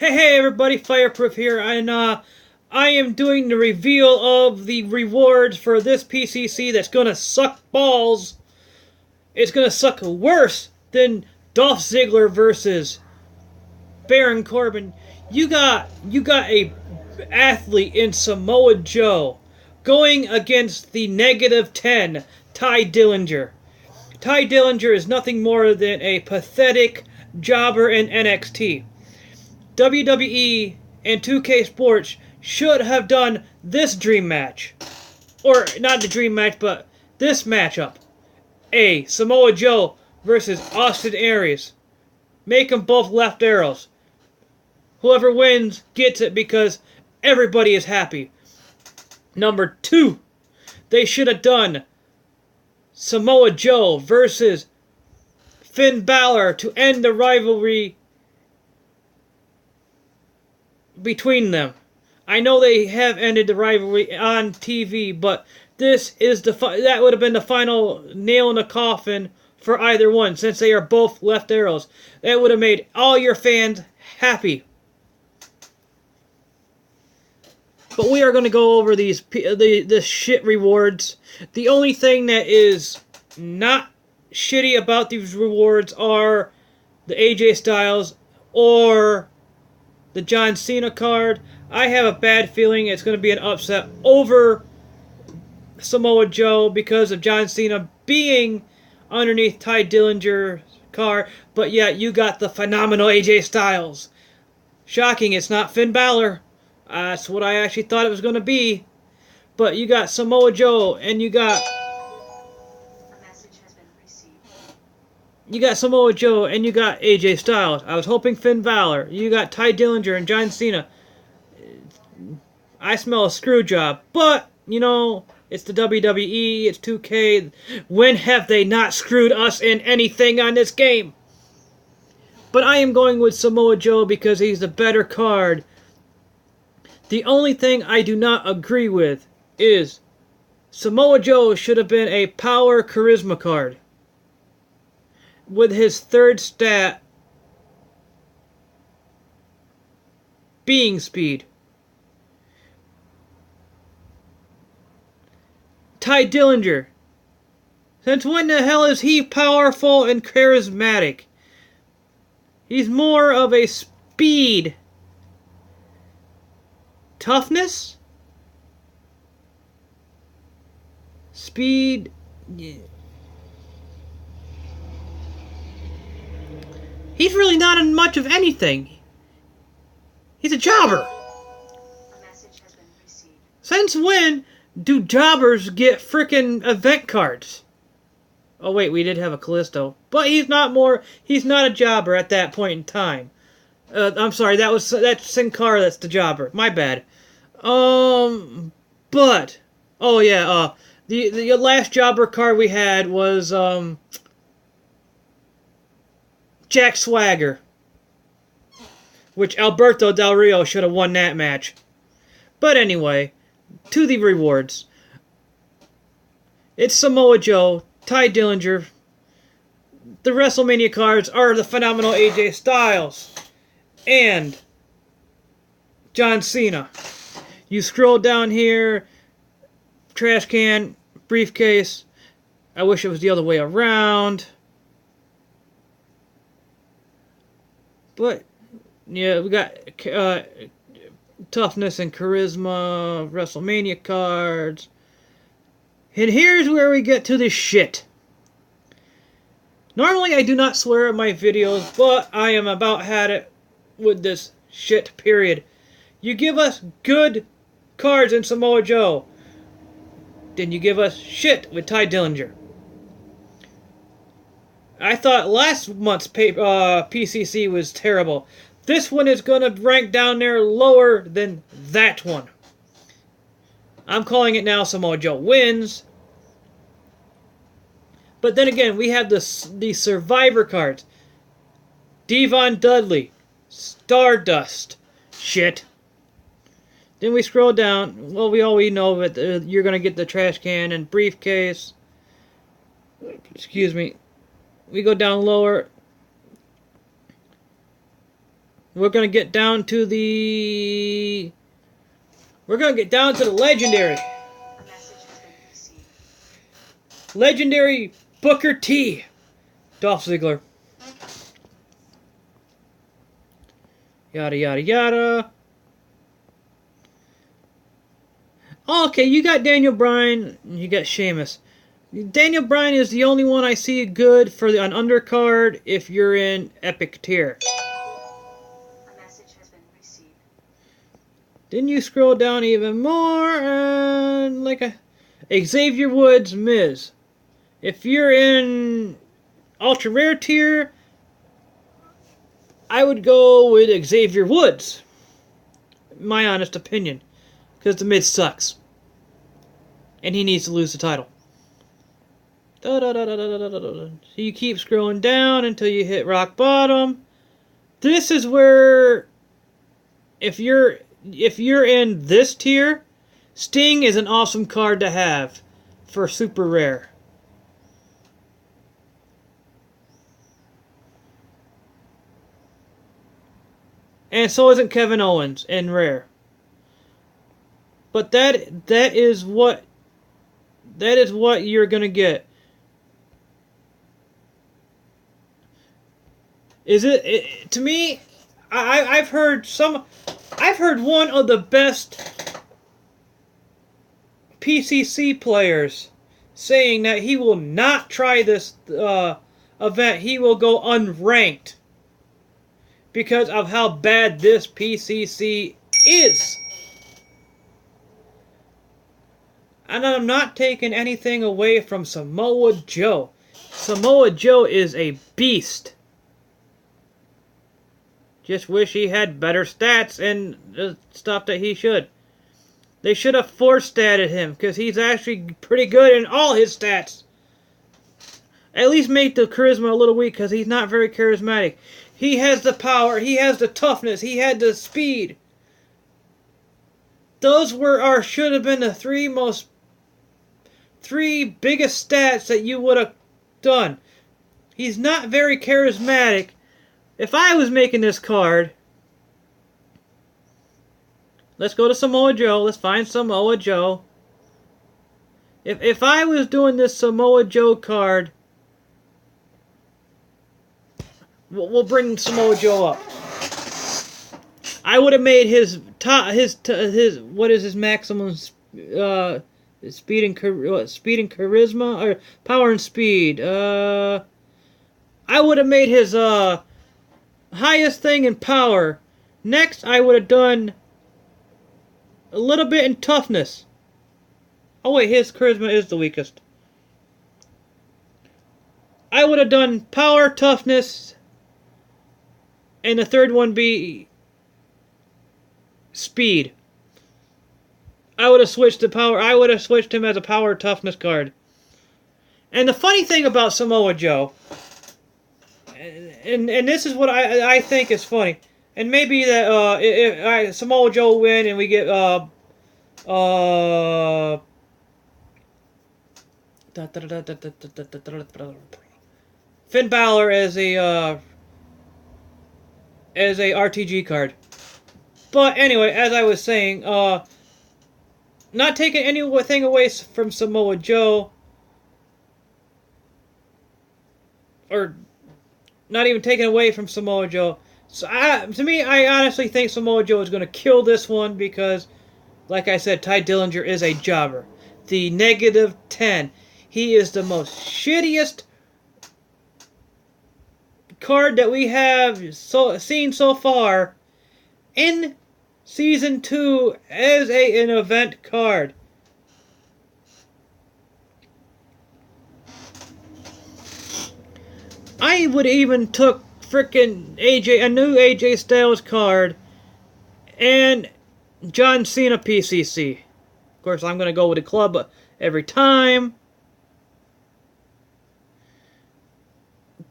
Hey everybody, Fireproof here, and I am doing the reveal of the rewards for this PCC that's gonna suck balls. It's gonna suck worse than Dolph Ziggler versus Baron Corbin. You got a athlete in Samoa Joe going against the -10 Tye Dillinger. Tye Dillinger is nothing more than a pathetic jobber in NXT. WWE and 2K Sports should have done this dream match. Or, not the dream match, but this matchup. Samoa Joe versus Austin Aries. Make them both left arrows. Whoever wins gets it because everybody is happy. Number 2, they should have done Samoa Joe versus Finn Balor to end the rivalry between them. I know they have ended the rivalry on TV, but this is that would have been the final nail in the coffin for either one, since they are both left arrows. That would have made all your fans happy. But we are going to go over the shit rewards. The only thing that is not shitty about these rewards are the AJ Styles or the John Cena card. I have a bad feeling it's going to be an upset over Samoa Joe because of John Cena being underneath Tye Dillinger's card. But yeah, you got the phenomenal AJ Styles. Shocking, it's not Finn Balor. That's what I actually thought it was going to be. But you got Samoa Joe and you got Samoa Joe and you got AJ Styles. I was hoping Finn Balor. You got Tye Dillinger and John Cena. I smell a screw job. But, you know, it's the WWE, it's 2K. When have they not screwed us in anything on this game? But I am going with Samoa Joe because he's the better card. The only thing I do not agree with is Samoa Joe should have been a power charisma card with his third stat being speed. Tye Dillinger, since when the hell is he powerful and charismatic? He's more of a speed. Toughness? Speed. Yeah. He's really not in much of anything. He's a jobber. A message has been received. Since when do jobbers get frickin' event cards? Oh wait, we did have a Callisto. But he's not a jobber at that point in time. I'm sorry, that's Sin Cara that's the jobber. My bad. But oh yeah, the last jobber card we had was Jack Swagger, which Alberto Del Rio should have won that match. But anyway, to the rewards. It's Samoa Joe, Tye Dillinger. The WrestleMania cards are the phenomenal AJ Styles and John Cena. You scroll down here, trash can, briefcase. I wish it was the other way around. But, yeah, we got toughness and charisma, WrestleMania cards. And here's where we get to the shit. Normally I do not swear in my videos, but I am about had it with this shit, period. You give us good cards in Samoa Joe, then you give us shit with Tye Dillinger. I thought last month's PCC was terrible. This one is going to rank down there lower than that one. I'm calling it now Samoa Joe wins. But then again, we have the Survivor cards. Devon Dudley. Stardust. Shit. Then we scroll down. Well, we already know that you're going to get the trash can and briefcase. Excuse me. We go down lower. We're gonna get down to the. We're gonna get down to the legendary. Legendary Booker T. Dolph Ziggler. Yada yada yada. Okay, you got Daniel Bryan, you got Sheamus. Daniel Bryan is the only one I see good for an undercard if you're in Epic tier. A message has been received. Then you scroll down even more, and like a Xavier Woods, Miz. If you're in Ultra Rare tier, I would go with Xavier Woods. My honest opinion. Because the Miz sucks. And he needs to lose the title. So you keep scrolling down until you hit rock bottom. This is where, if you're in this tier, Sting is an awesome card to have for super rare. And so isn't Kevin Owens in rare. But that is what you're gonna get. Is it to me? I've heard one of the best PCC players saying that he will not try this event. He will go unranked because of how bad this PCC is. And I'm not taking anything away from Samoa Joe. Samoa Joe is a beast. Just wish he had better stats and the stuff that he should. They should have four-statted him, because he's actually pretty good in all his stats. At least make the charisma a little weak, because he's not very charismatic. He has the power, he has the toughness, he had the speed. Those should have been the three biggest stats that you would have done. He's not very charismatic. If I was making this card, let's go to Samoa Joe. Let's find Samoa Joe. If I was doing this Samoa Joe card, we'll bring Samoa Joe up. I would have made his what is his maximum speed and charisma, or power and speed. I would have made his highest thing in power. Next, I would have done a little bit in toughness. Oh wait, his charisma is the weakest. I would have done power, toughness, and the third one be speed. I would have switched to power. I would have switched him as a power toughness card. And the funny thing about Samoa Joe, and this is what I think is funny, and maybe that if Samoa Joe win and we get Finn Balor as a RTG card. But anyway, as I was saying, not taking anything away from Samoa Joe, or not even taking away from Samoa Joe. So to me, I honestly think Samoa Joe is going to kill this one because, like I said, Tye Dillinger is a jobber. The -10. He is the most shittiest card that we have seen so far in Season 2 as an event card. I would even took frickin' a new AJ Styles card and John Cena PCC. Of course, I'm going to go with the club every time.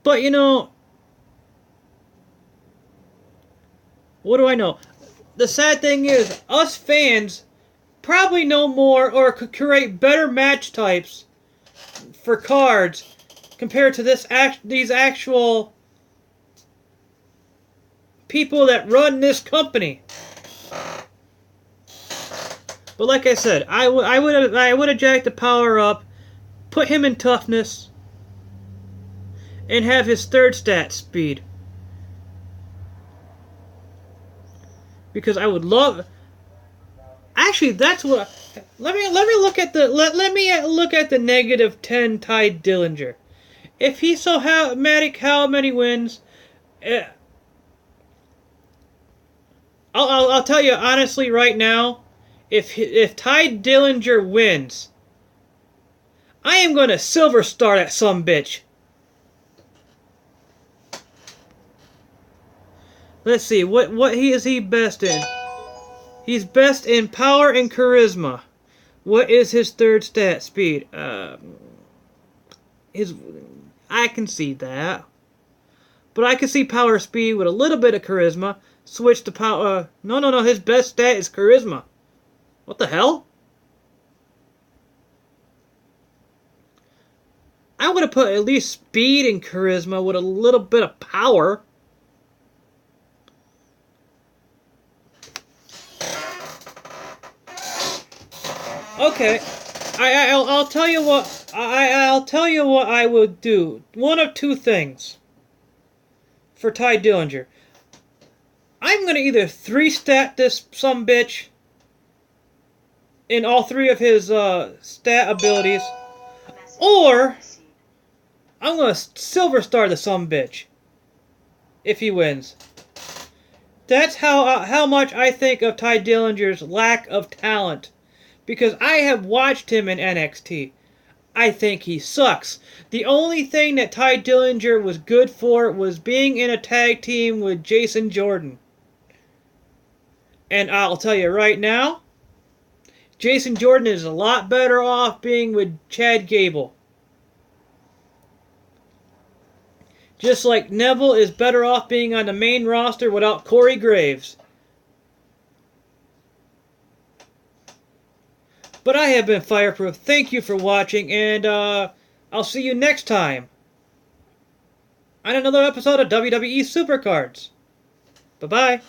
But, you know, what do I know? The sad thing is, us fans probably know more or could create better match types for cards compared to these actual people that run this company. But like I said, I would have jacked the power up, put him in toughness, and have his third stat speed. Because I would love. Actually, that's what. Let me look at the let me look at the -10 Tye Dillinger. If he's so matic how many wins, I'll tell you honestly right now, if Tye Dillinger wins, I am gonna silver star that sumbitch. Let's see, what is he best in? He's best in power and charisma. What is his third stat? Speed. I can see that. But I can see power speed with a little bit of charisma. Switch to power. No. His best stat is charisma. What the hell? I would have put at least speed and charisma with a little bit of power. Okay, I'll tell you what I'll tell you what I would do. One of two things for Tye Dillinger. I'm gonna either 3-stat this sumbitch in all 3 of his stat abilities, or I'm gonna silver star the sumbitch if he wins. That's how much I think of Tye Dillinger's lack of talent. Because I have watched him in NXT. I think he sucks. The only thing that Tye Dillinger was good for was being in a tag team with Jason Jordan. And I'll tell you right now, Jason Jordan is a lot better off being with Chad Gable. Just like Neville is better off being on the main roster without Corey Graves. But I have been Fireproof. Thank you for watching, and I'll see you next time on another episode of WWE Supercards. Bye-bye.